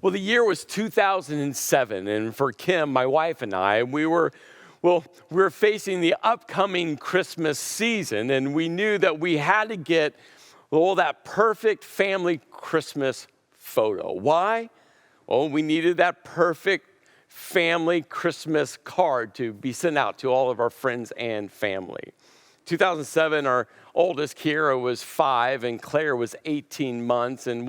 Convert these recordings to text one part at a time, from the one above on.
Well, the year was 2007, and for Kim, my wife and I, we were facing the upcoming Christmas season, and we knew that we had to get, that perfect family Christmas photo. Why? Well, we needed that perfect family Christmas card to be sent out to all of our friends and family. 2007, our oldest, Kiera, was 5, and Claire was 18 months. And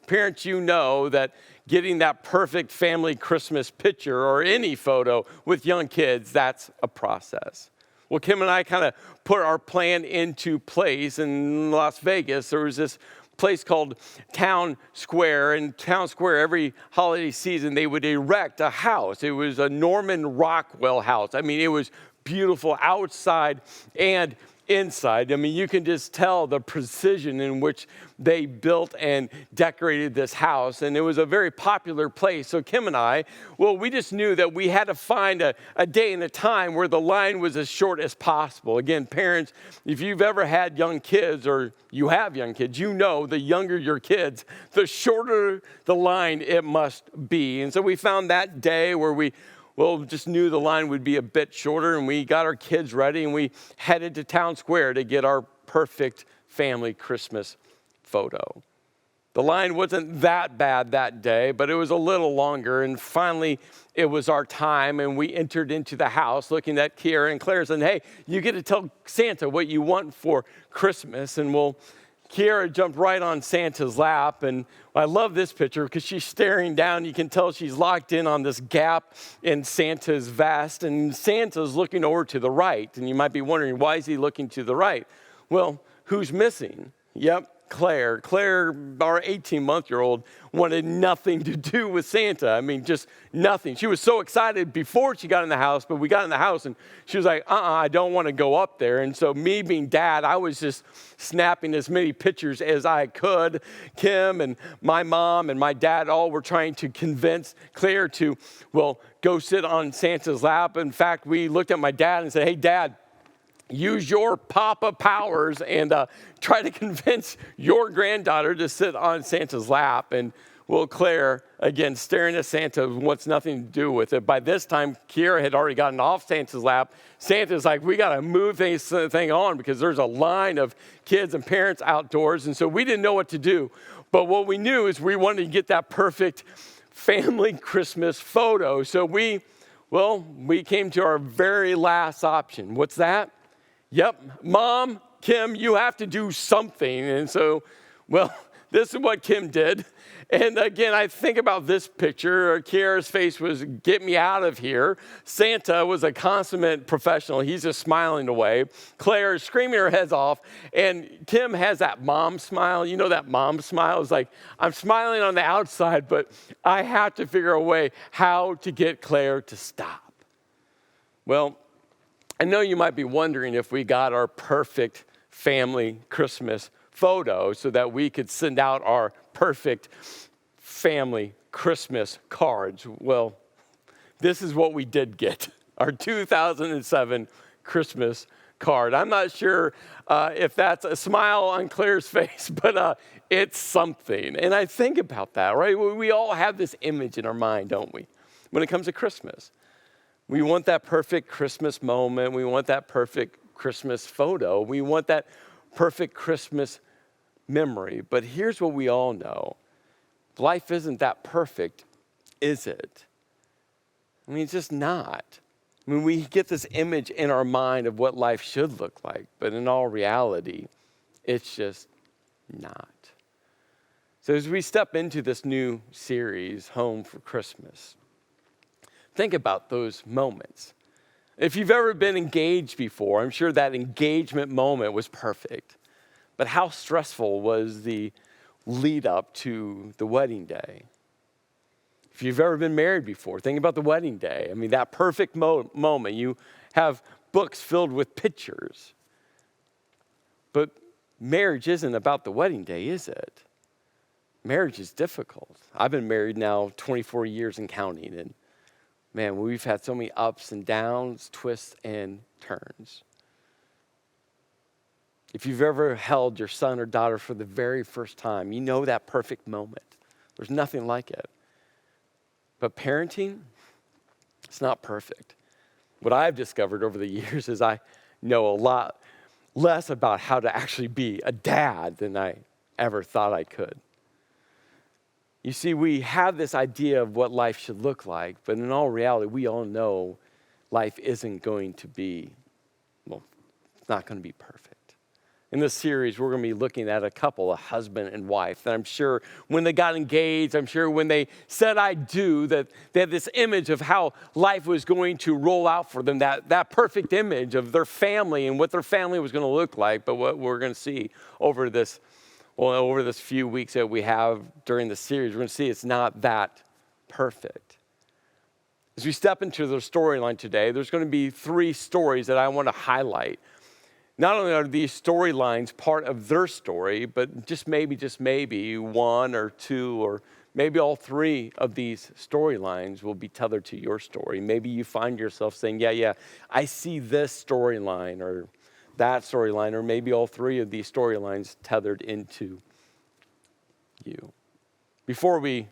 parents, you know that getting that perfect family Christmas picture or any photo with young kids, that's a process. Well, Kim and I kind of put our plan into place in Las Vegas. There was this place called Town Square. In Town Square, every holiday season, they would erect a house. It was a Norman Rockwell house. I mean, it was beautiful outside and inside. I mean, you can just tell the precision in which they built and decorated this house. And it was a very popular place. So Kim and I, we just knew that we had to find a day and a time where the line was as short as possible. Again, parents, if you've ever had young kids or you have young kids, you know the younger your kids, the shorter the line it must be. And so we found that day where we just knew the line would be a bit shorter, and we got our kids ready, and we headed to Town Square to get our perfect family Christmas photo. The line wasn't that bad that day, but it was a little longer, and finally it was our time, and we entered into the house looking at Kiera and Claire and, hey, you get to tell Santa what you want for Christmas, and Kiera jumped right on Santa's lap, and I love this picture because she's staring down. You can tell she's locked in on this gap in Santa's vest, and Santa's looking over to the right. And you might be wondering, why is he looking to the right? Well, who's missing? Yep, Claire. Claire, our 18-month-old, wanted nothing to do with Santa. I mean, just nothing. She was so excited before she got in the house, but we got in the house, and she was like, I don't want to go up there. And so me being dad, I was just snapping as many pictures as I could. Kim and my mom and my dad all were trying to convince Claire to, go sit on Santa's lap. In fact, we looked at my dad and said, hey, Dad, use your papa powers and try to convince your granddaughter to sit on Santa's lap. And Claire, again, staring at Santa, wants nothing to do with it. By this time, Kiera had already gotten off Santa's lap. Santa's like, we got to move this thing on because there's a line of kids and parents outdoors. And so we didn't know what to do. But what we knew is we wanted to get that perfect family Christmas photo. So we came to our very last option. What's that? Yep, Mom, Kim, you have to do something. And so, this is what Kim did. And again, I think about this picture. Kiera's face was, get me out of here. Santa was a consummate professional. He's just smiling away. Claire is screaming her head off. And Kim has that mom smile. You know that mom smile? It's like, I'm smiling on the outside, but I have to figure a way how to get Claire to stop. I know you might be wondering if we got our perfect family Christmas photo so that we could send out our perfect family Christmas cards. This is what we did get, our 2007 Christmas card. I'm not sure if that's a smile on Claire's face, but it's something. And I think about that, right? We all have this image in our mind, don't we, when it comes to Christmas. We want that perfect Christmas moment. We want that perfect Christmas photo. We want that perfect Christmas memory. But here's what we all know. Life isn't that perfect, is it? I mean, it's just not. I mean, we get this image in our mind of what life should look like, but in all reality, it's just not. So as we step into this new series, Home for Christmas, think about those moments. If you've ever been engaged before, I'm sure that engagement moment was perfect. But how stressful was the lead up to the wedding day? If you've ever been married before, think about the wedding day. I mean, that perfect moment. You have books filled with pictures. But marriage isn't about the wedding day, is it? Marriage is difficult. I've been married now 24 years and counting, and man, we've had so many ups and downs, twists and turns. If you've ever held your son or daughter for the very first time, you know that perfect moment. There's nothing like it. But parenting, it's not perfect. What I've discovered over the years is I know a lot less about how to actually be a dad than I ever thought I could. You see, we have this idea of what life should look like, but in all reality, we all know life isn't going to be, it's not going to be perfect. In this series, we're going to be looking at a couple, a husband and wife, that I'm sure when they got engaged, I'm sure when they said I do, that they had this image of how life was going to roll out for them, that perfect image of their family and what their family was going to look like. But what we're going to see over this few weeks that we have during the series, we're going to see it's not that perfect. As we step into the storyline today, there's going to be 3 stories that I want to highlight. Not only are these storylines part of their story, but just maybe 1 or 2 or maybe all 3 of these storylines will be tethered to your story. Maybe you find yourself saying, yeah, I see this storyline or that storyline, or maybe all 3 of these storylines tethered into you. Before we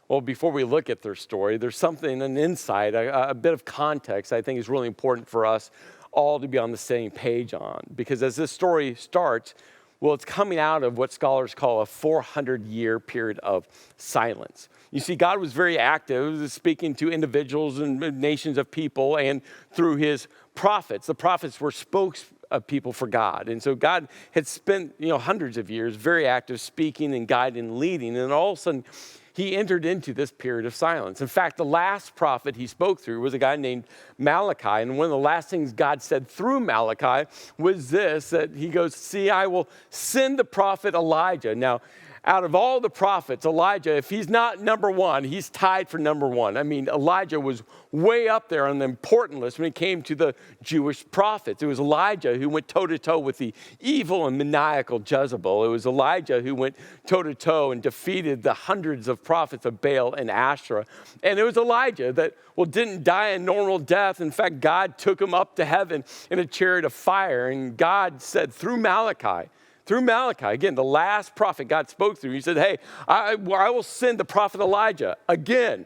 look at their story, there's something, an insight, a bit of context I think is really important for us all to be on the same page on. Because as this story starts, it's coming out of what scholars call a 400-year period of silence. You see, God was very active, speaking to individuals and nations of people, and through his prophets. The prophets were spokespeople for God. And so God had spent, hundreds of years very active, speaking and guiding and leading. And all of a sudden, he entered into this period of silence. In fact, the last prophet he spoke through was a guy named Malachi. And one of the last things God said through Malachi was this, that he goes, see, I will send the prophet Elijah. Now, out of all the prophets, Elijah, if he's not number 1, he's tied for number 1. I mean, Elijah was way up there on the important list when it came to the Jewish prophets. It was Elijah who went toe-to-toe with the evil and maniacal Jezebel. It was Elijah who went toe-to-toe and defeated the hundreds of prophets of Baal and Asherah. And it was Elijah that, didn't die a normal death. In fact, God took him up to heaven in a chariot of fire. And God said through Malachi, again, the last prophet God spoke through, he said, hey, I will send the prophet Elijah again.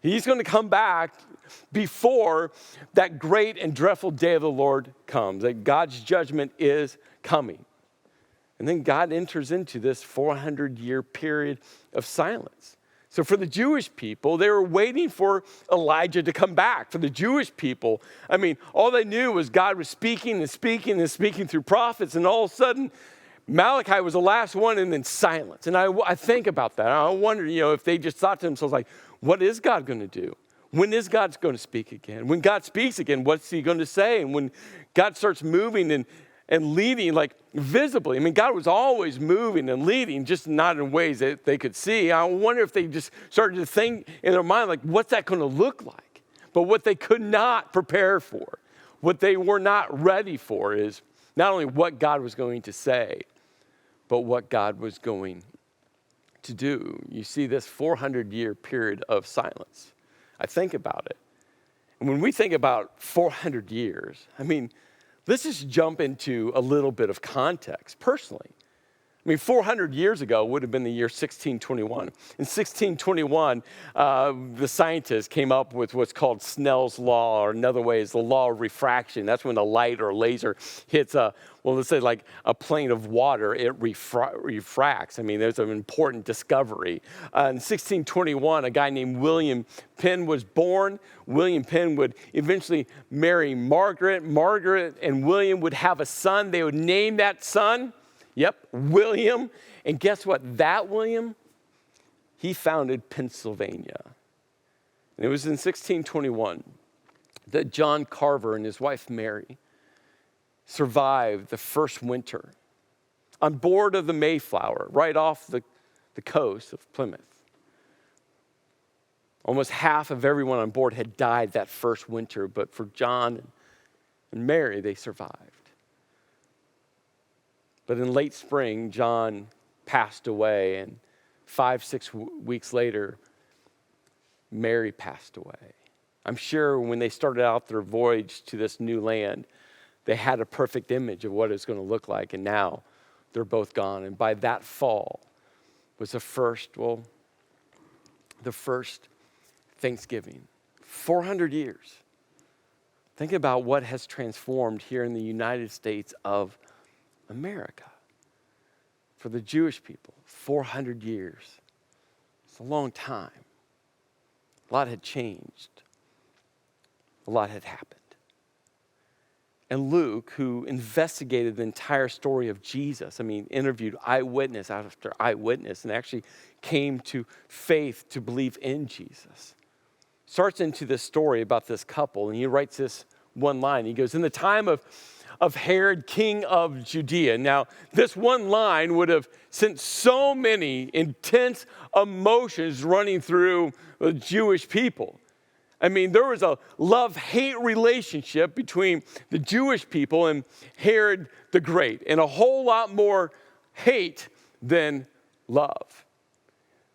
He's going to come back before that great and dreadful day of the Lord comes, that God's judgment is coming. And then God enters into this 400-year period of silence. So for the Jewish people, they were waiting for Elijah to come back. For the Jewish people, all they knew was God was speaking and speaking and speaking through prophets, and all of a sudden, Malachi was the last one, and then silence. And I think about that. I wonder, if they just thought to themselves, like, what is God going to do? When is God going to speak again? When God speaks again, what's he going to say? And when God starts moving and leading, like, visibly. God was always moving and leading, just not in ways that they could see. I wonder if they just started to think in their mind, like, what's that going to look like? But what they could not prepare for, what they were not ready for, is not only what God was going to say, but what God was going to do. You see this 400-year period of silence. I think about it. And when we think about 400 years, let's just jump into a little bit of context personally. 400 years ago would have been the year 1621. In 1621, the scientists came up with what's called Snell's law, or another way is the law of refraction. That's when a light or laser hits let's say like a plane of water, it refracts. There's an important discovery. In 1621, a guy named William Penn was born. William Penn would eventually marry Margaret. Margaret and William would have a son. They would name that son, William. And guess what? That William, he founded Pennsylvania. And it was in 1621 that John Carver and his wife Mary survived the first winter on board of the Mayflower, right off the coast of Plymouth. Almost half of everyone on board had died that first winter, but for John and Mary, they survived. But in late spring, John passed away, and 5-6 weeks later, Mary passed away. I'm sure when they started out their voyage to this new land, they had a perfect image of what it's going to look like, and now they're both gone. And by that fall was the first Thanksgiving. 400 years. Think about what has transformed here in the United States of America. For the Jewish people, 400 years. It's a long time. A lot had changed. A lot had happened. And Luke, who investigated the entire story of Jesus, interviewed eyewitness after eyewitness and actually came to faith to believe in Jesus, starts into this story about this couple, and he writes this one line. He goes, in the time of Herod, king of Judea. Now, this one line would have sent so many intense emotions running through the Jewish people. There was a love-hate relationship between the Jewish people and Herod the Great, and a whole lot more hate than love.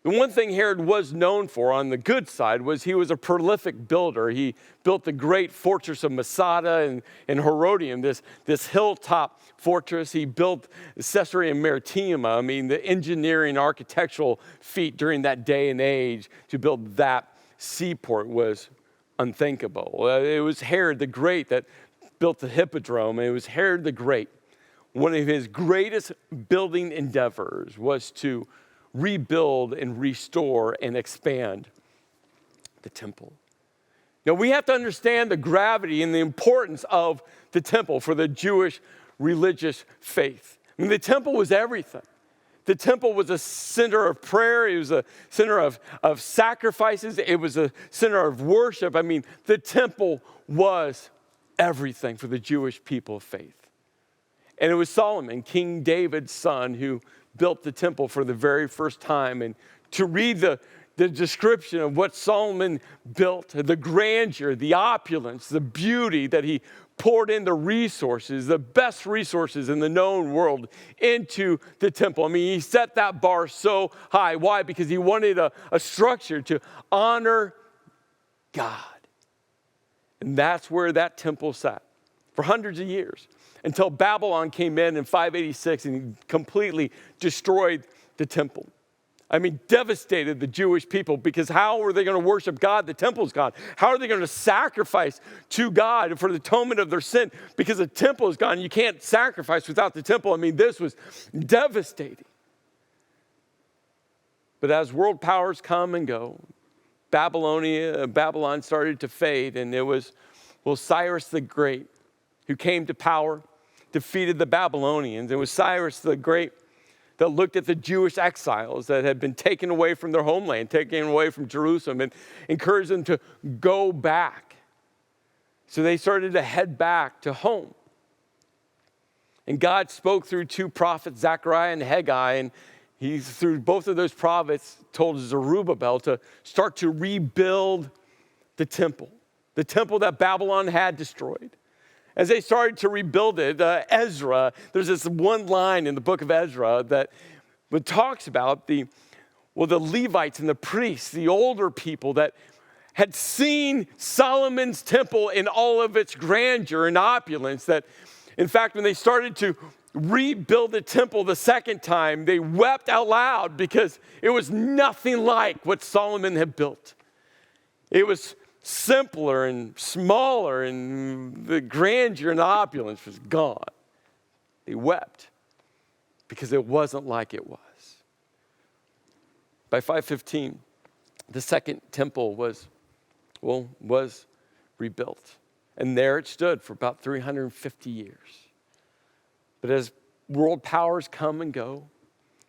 The one thing Herod was known for on the good side was he was a prolific builder. He built the great fortress of Masada and Herodium, this hilltop fortress. He built Caesarea Maritima. The engineering, architectural feat during that day and age to build that seaport was unthinkable. It was Herod the Great that built the Hippodrome. It was Herod the Great. One of his greatest building endeavors was to rebuild and restore and expand the temple. Now, we have to understand the gravity and the importance of the temple for the Jewish religious faith. The temple was everything. The temple was a center of prayer. It was a center of sacrifices. It was a center of worship. The temple was everything for the Jewish people of faith. And it was Solomon, King David's son, who built the temple for the very first time. And to read the description of what Solomon built, the grandeur, the opulence, the beauty that he poured in the resources, the best resources in the known world into the temple. He set that bar so high. Why? Because he wanted a structure to honor God. And that's where that temple sat for hundreds of years, until Babylon came in 586 and completely destroyed the temple. Devastated the Jewish people, because how are they going to worship God? The temple's gone. How are they going to sacrifice to God for the atonement of their sin? Because the temple is gone. You can't sacrifice without the temple. This was devastating. But as world powers come and go, Babylon started to fade, and it was Cyrus the Great who came to power, defeated the Babylonians. It was Cyrus the Great that looked at the Jewish exiles that had been taken away from their homeland, taken away from Jerusalem, and encouraged them to go back. So they started to head back to home. And God spoke through two prophets, Zechariah and Haggai, and he, through both of those prophets, told Zerubbabel to start to rebuild the temple that Babylon had destroyed. As they started to rebuild it, Ezra, there's this one line in the book of Ezra that talks about the Levites and the priests, the older people that had seen Solomon's temple in all of its grandeur and opulence, that in fact, when they started to rebuild the temple the second time, they wept out loud because it was nothing like what Solomon had built. It was simpler and smaller, and the grandeur and opulence was gone. They wept because it wasn't like it was. By 515, the second temple was rebuilt. And there it stood for about 350 years. But as world powers come and go,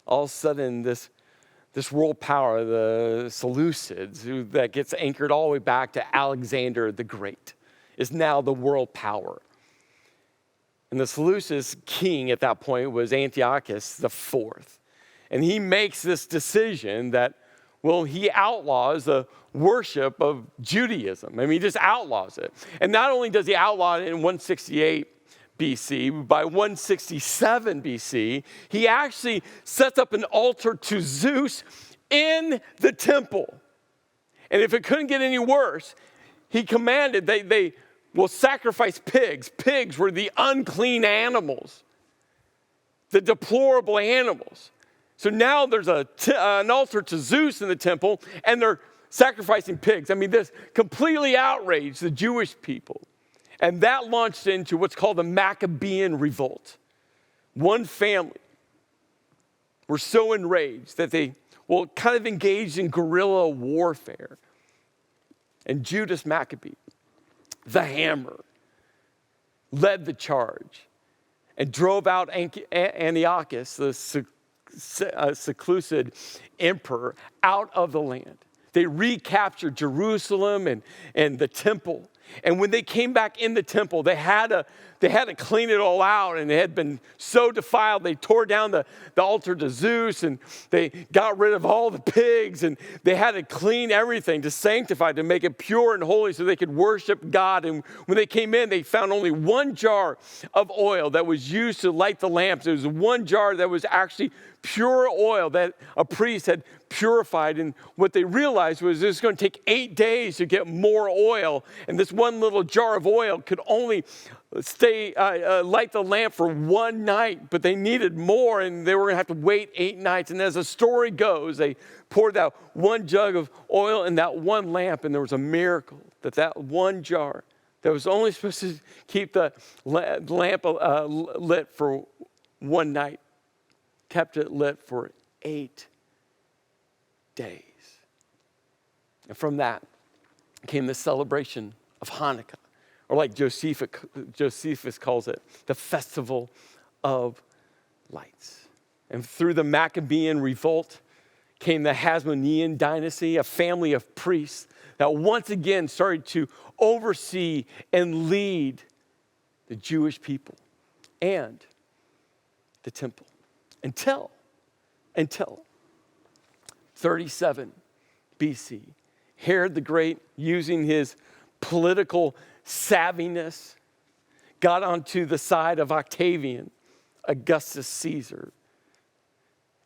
all of a sudden this world power, the Seleucids, that gets anchored all the way back to Alexander the Great, is now the world power. And the Seleucid king at that point was Antiochus IV. And he makes this decision that, he outlaws the worship of Judaism. He just outlaws it. And not only does he outlaw it in 168 BC, by 167 BC, he actually sets up an altar to Zeus in the temple. And if it couldn't get any worse, he commanded they will sacrifice pigs. Pigs were the unclean animals, the deplorable animals. So now there's an altar to Zeus in the temple, and they're sacrificing pigs. I mean, this completely outraged the Jewish people. And that launched into what's called the Maccabean Revolt. One family were so enraged that they, kind of engaged in guerrilla warfare. And Judas Maccabee, the hammer, led the charge and drove out Antiochus, the Seleucid emperor, out of the land. They recaptured Jerusalem and the temple. And when they came back in the temple, they had to clean it all out, and it had been so defiled. They tore down the altar to Zeus, and they got rid of all the pigs, and they had to clean everything to sanctify, to make it pure and holy so they could worship God. And when they came in, they found only one jar of oil that was used to light the lamps. There was one jar that was actually pure oil that a priest had purified. And what they realized was it was going to take 8 days to get more oil. And this one little jar of oil could only light the lamp for one night, but they needed more, and they were going to have to wait 8 nights. And as the story goes, they poured that one jug of oil in that one lamp, and there was a miracle that one jar that was only supposed to keep the lamp lit for one night kept it lit for 8 days. And from that came the celebration of Hanukkah, or like Josephus calls it, the Festival of Lights. And through the Maccabean Revolt came the Hasmonean dynasty, a family of priests that once again started to oversee and lead the Jewish people and the temple until 37 BC. Herod the Great, using his political savviness, got onto the side of Octavian, Augustus Caesar.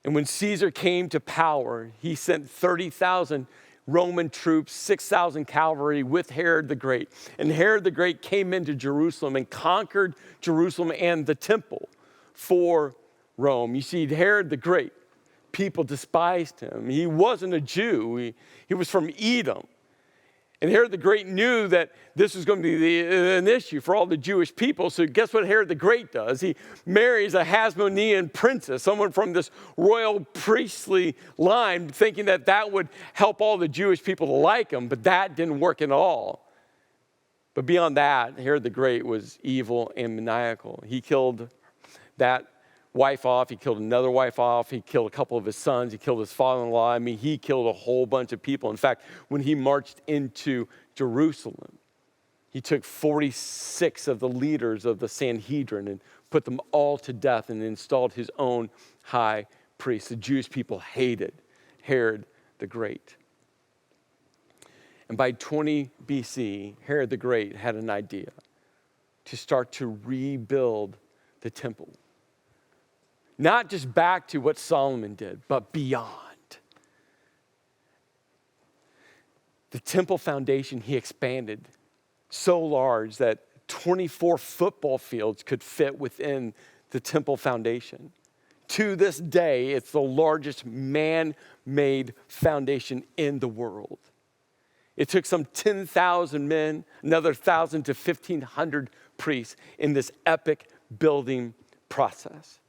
And when Caesar came to power, he sent 30,000 Roman troops, 6,000 cavalry with Herod the Great. And Herod the Great came into Jerusalem and conquered Jerusalem and the temple for Rome. You see, Herod the Great, people despised him. He wasn't a Jew. He was from Edom. And Herod the Great knew that this was going to be an issue for all the Jewish people. So guess what Herod the Great does? He marries a Hasmonean princess, someone from this royal priestly line, thinking that would help all the Jewish people to like him. But that didn't work at all. But beyond that, Herod the Great was evil and maniacal. He killed that wife off. He killed another wife off. He killed a couple of his sons. He killed his father-in-law. I mean, he killed a whole bunch of people. In fact, when he marched into Jerusalem, he took 46 of the leaders of the Sanhedrin and put them all to death and installed his own high priest. The Jewish people hated Herod the Great. And by 20 BC, Herod the Great had an idea to start to rebuild the temple. Not just back to what Solomon did, but beyond. The temple foundation he expanded so large that 24 football fields could fit within the temple foundation. To this day, it's the largest man-made foundation in the world. It took some 10,000 men, another 1,000 to 1,500 priests in this epic building process.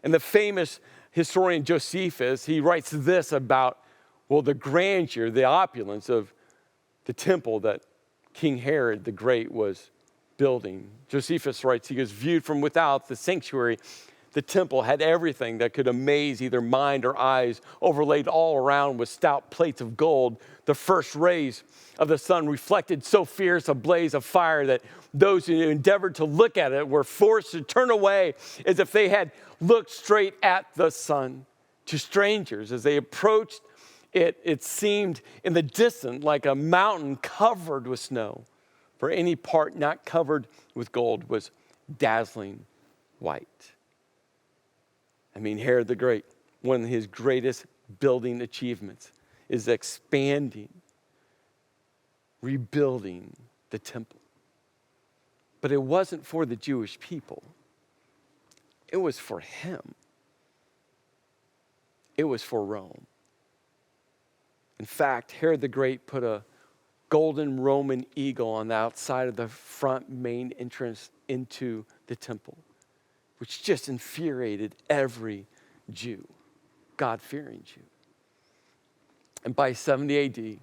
And the famous historian Josephus, he writes this about, the grandeur, the opulence of the temple that King Herod the Great was building. Josephus writes, he goes, viewed from without the sanctuary, the temple had everything that could amaze either mind or eyes, overlaid all around with stout plates of gold. The first rays of the sun reflected so fierce a blaze of fire that those who endeavored to look at it were forced to turn away as if they had looked straight at the sun. To strangers, as they approached it, it seemed in the distance like a mountain covered with snow, for any part not covered with gold was dazzling white. I mean, Herod the Great, one of his greatest building achievements is expanding, rebuilding the temple. But it wasn't for the Jewish people. It was for him. It was for Rome. In fact, Herod the Great put a golden Roman eagle on the outside of the front main entrance into the temple, which just infuriated every Jew, God-fearing Jew. And by 70 AD,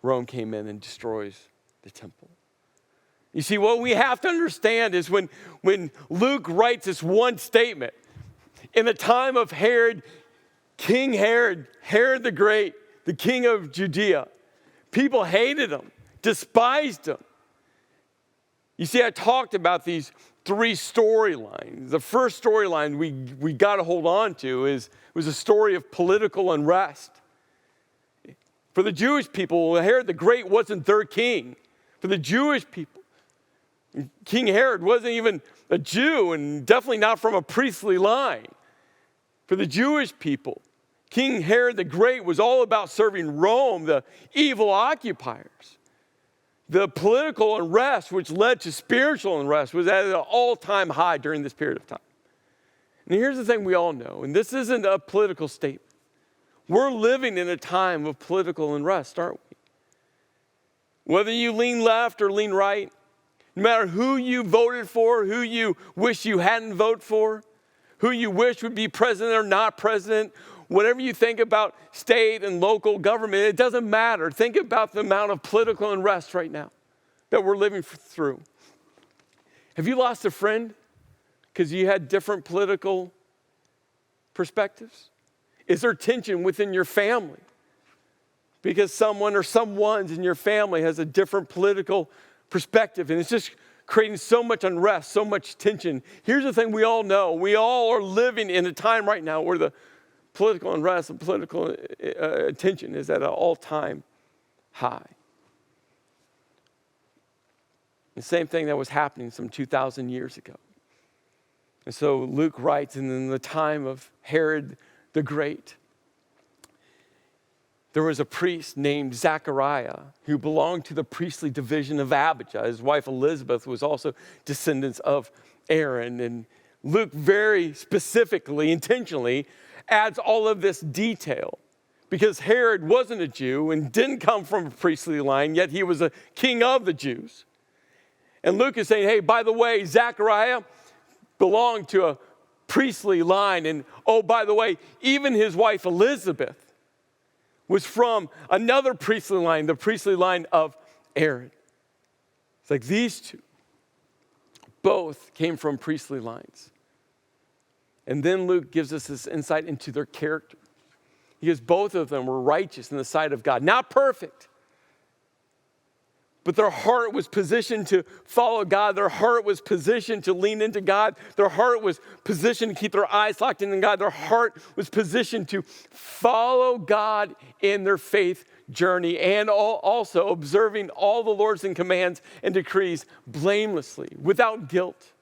Rome came in and destroys the temple. You see, what we have to understand is when Luke writes this one statement, in the time of Herod, King Herod, Herod the Great, the king of Judea, people hated him, despised him. You see, I talked about these three storylines. The first storyline we got to hold on to was a story of political unrest. For the Jewish people, Herod the Great wasn't their king. For the Jewish people, King Herod wasn't even a Jew and definitely not from a priestly line. For the Jewish people, King Herod the Great was all about serving Rome, the evil occupiers. The political unrest, which led to spiritual unrest, was at an all-time high during this period of time. And here's the thing we all know, and this isn't a political statement. We're living in a time of political unrest, aren't we? Whether you lean left or lean right, no matter who you voted for, who you wish you hadn't voted for, who you wish would be president or not president, whatever you think about state and local government, it doesn't matter. Think about the amount of political unrest right now that we're living through. Have you lost a friend because you had different political perspectives? Is there tension within your family because someone or someone's in your family has a different political perspective, and it's just creating so much unrest, so much tension? Here's the thing we all know. We all are living in a time right now where the political unrest and political tension is at an all-time high. The same thing that was happening some 2,000 years ago. And so Luke writes, and in the time of Herod the Great, there was a priest named Zechariah who belonged to the priestly division of Abijah. His wife Elizabeth was also descendants of Aaron. And Luke very specifically, intentionally, adds all of this detail because Herod wasn't a Jew and didn't come from a priestly line, yet he was a king of the Jews. And Luke is saying, hey, by the way, Zechariah belonged to a priestly line. And oh, by the way, even his wife Elizabeth was from another priestly line, the priestly line of Aaron. It's like these two both came from priestly lines. And then Luke gives us this insight into their character. Because both of them were righteous in the sight of God. Not perfect, but their heart was positioned to follow God. Their heart was positioned to lean into God. Their heart was positioned to keep their eyes locked in God. Their heart was positioned to follow God in their faith journey and also observing all the Lord's commands and decrees blamelessly, without guilt.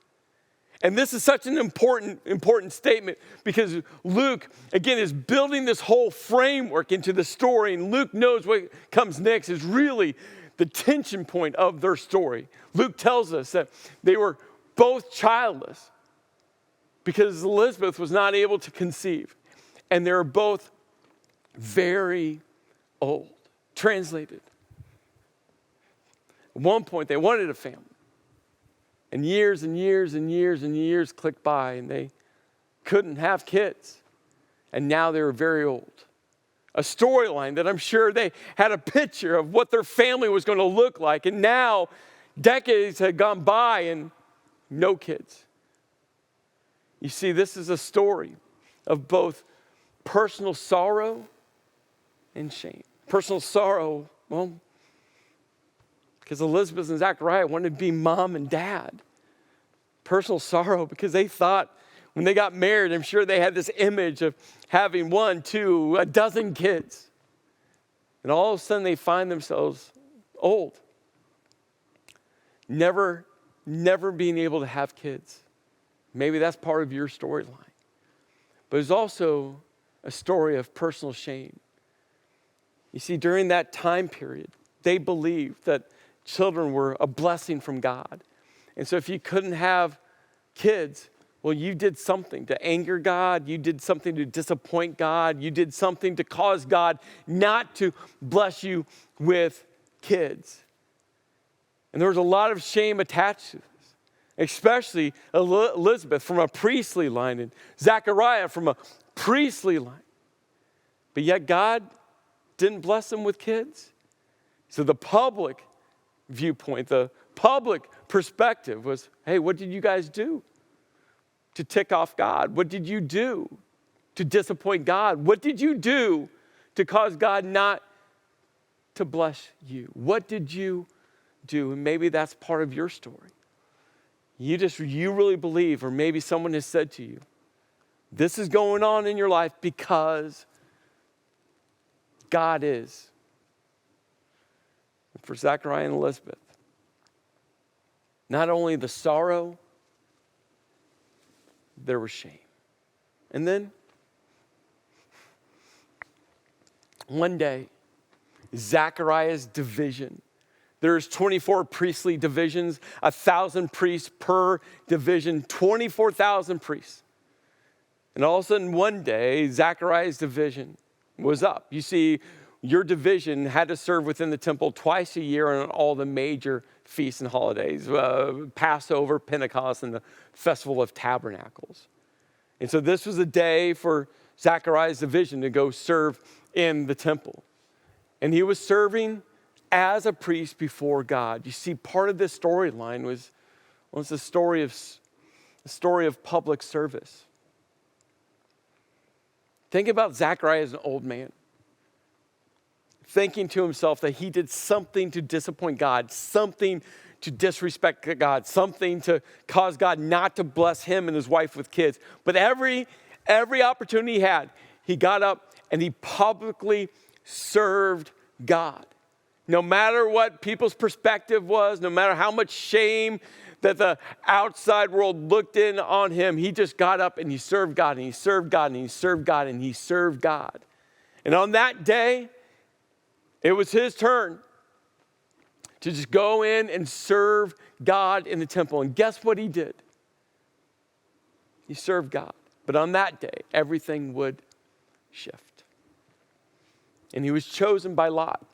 And this is such an important statement because Luke, again, is building this whole framework into the story. And Luke knows what comes next is really the tension point of their story. Luke tells us that they were both childless because Elizabeth was not able to conceive. And they were both very old. Translated. At one point, they wanted a family. And years and years and years and years clicked by, and they couldn't have kids. And now they were very old. A storyline that I'm sure they had a picture of what their family was going to look like. And now decades had gone by and no kids. You see, this is a story of both personal sorrow and shame. Personal sorrow, well, because Elizabeth and Zechariah wanted to be mom and dad. Personal sorrow because they thought when they got married, I'm sure they had this image of having 1, 2, a dozen kids. And all of a sudden they find themselves old. Never being able to have kids. Maybe that's part of your storyline. But it's also a story of personal shame. You see, during that time period, they believed that children were a blessing from God. And so if you couldn't have kids, Well, you did something to anger God. You did something to disappoint God. You did something to cause God not to bless you with kids. And there was a lot of shame attached to this, especially Elizabeth from a priestly line and Zechariah from a priestly line. But yet God didn't bless them with kids. So the public viewpoint, the public perspective was, hey, what did you guys do to tick off God? What did you do to disappoint God? What did you do to cause God not to bless you? What did you do? And maybe that's part of your story. You really believe, or maybe someone has said to you, this is going on in your life because God is. And for Zechariah and Elizabeth, not only the sorrow, there was shame. And then, one day, Zechariah's division. There's 24 priestly divisions, 1,000 priests per division, 24,000 priests. And all of a sudden, one day, Zechariah's division was up. You see, your division had to serve within the temple twice a year on all the major feasts and holidays, Passover, Pentecost, and the Festival of Tabernacles. And so this was a day for Zechariah's division to go serve in the temple. And he was serving as a priest before God. You see, part of this storyline was the story of public service. Think about Zechariah as an old man, thinking to himself that he did something to disappoint God, something to disrespect God, something to cause God not to bless him and his wife with kids. But every opportunity he had, he got up and he publicly served God. No matter what people's perspective was, no matter how much shame that the outside world looked in on him, he just got up and he served God, and he served God, and he served God, and he served God. And on that day, it was his turn to just go in and serve God in the temple. And guess what he did? He served God. But on that day, everything would shift. And he was chosen by Lot,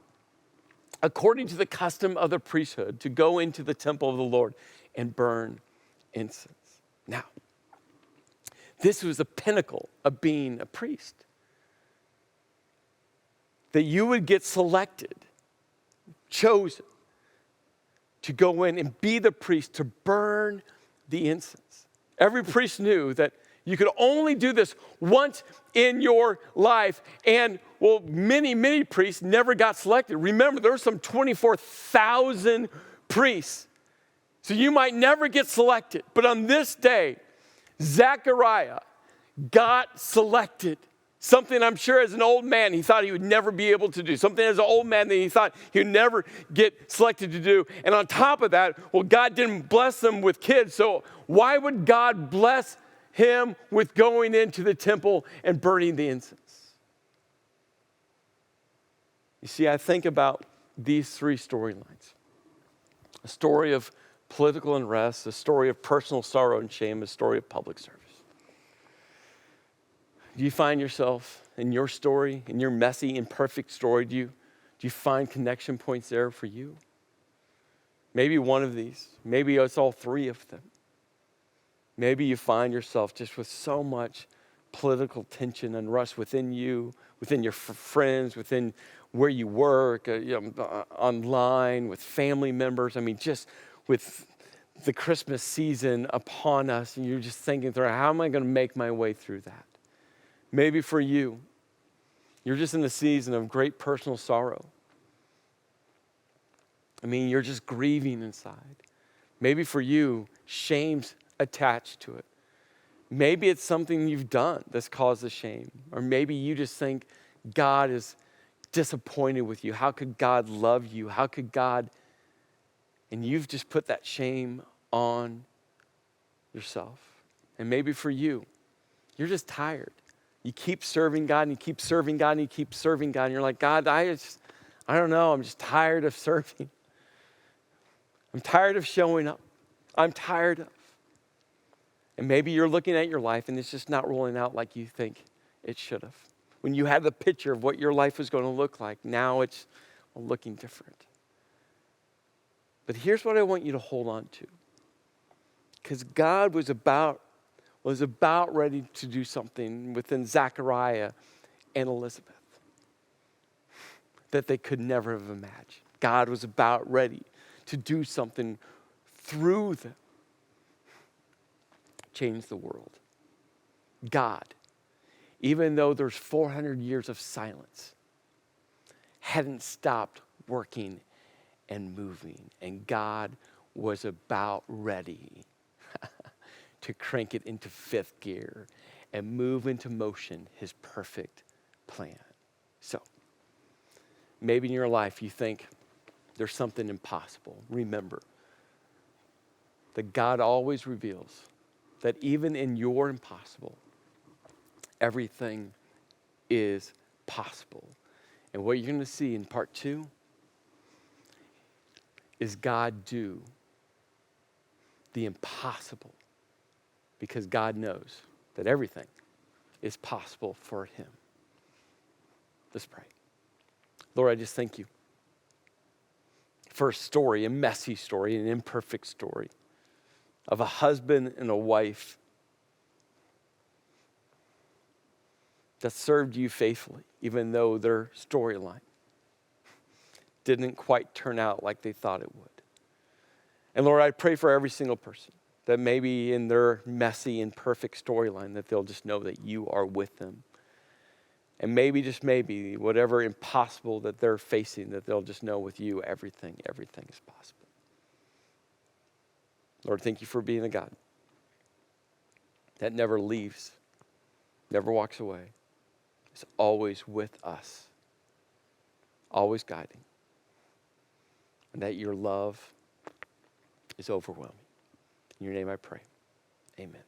according to the custom of the priesthood, to go into the temple of the Lord and burn incense. Now, this was the pinnacle of being a priest. That you would get selected, chosen, to go in and be the priest to burn the incense. Every priest knew that you could only do this once in your life. And, well, many priests never got selected. Remember, there were some 24,000 priests. So you might never get selected. But on this day, Zechariah got selected. Something I'm sure as an old man he thought he would never be able to do. Something as an old man that he thought he would never get selected to do. And on top of that, well, God didn't bless them with kids. So why would God bless him with going into the temple and burning the incense? You see, I think about these three storylines. A story of political unrest, a story of personal sorrow and shame, a story of public service. Do you find yourself in your story, in your messy, imperfect story, do you find connection points there for you? Maybe one of these. Maybe it's all three of them. Maybe you find yourself just with so much political tension and rust within you, within your friends, within where you work, online, with family members. I mean, just with the Christmas season upon us, and you're just thinking through, how am I going to make my way through that? Maybe for you, you're just in a season of great personal sorrow. I mean, you're just grieving inside. Maybe for you, shame's attached to it. Maybe it's something you've done that's caused the shame. Or maybe you just think God is disappointed with you. How could God love you? How could God? And you've just put that shame on yourself. And maybe for you, you're just tired. You keep serving God and you keep serving God and you keep serving God. And you're like, God, I don't know. I'm just tired of serving. I'm tired of showing up. I'm tired of. And maybe you're looking at your life and it's just not rolling out like you think it should have. When you had the picture of what your life was going to look like, now it's looking different. But here's what I want you to hold on to. Because God was about ready to do something within Zechariah and Elizabeth that they could never have imagined. God was about ready to do something through them. Change the world. God, even though there's 400 years of silence, hadn't stopped working and moving. And God was about ready to crank it into fifth gear and move into motion his perfect plan. So, maybe in your life you think there's something impossible. Remember that God always reveals that even in your impossible, everything is possible. And what you're going to see in part 2 is God do the impossible, because God knows that everything is possible for him. Let's pray. Lord, I just thank you for a story, a messy story, an imperfect story of a husband and a wife that served you faithfully, even though their storyline didn't quite turn out like they thought it would. And Lord, I pray for every single person that maybe in their messy, imperfect storyline, that they'll just know that you are with them. And maybe, just maybe, whatever impossible that they're facing, that they'll just know with you, everything is possible. Lord, thank you for being a God that never leaves, never walks away. Is always with us, always guiding. And that your love is overwhelming. In your name I pray. Amen.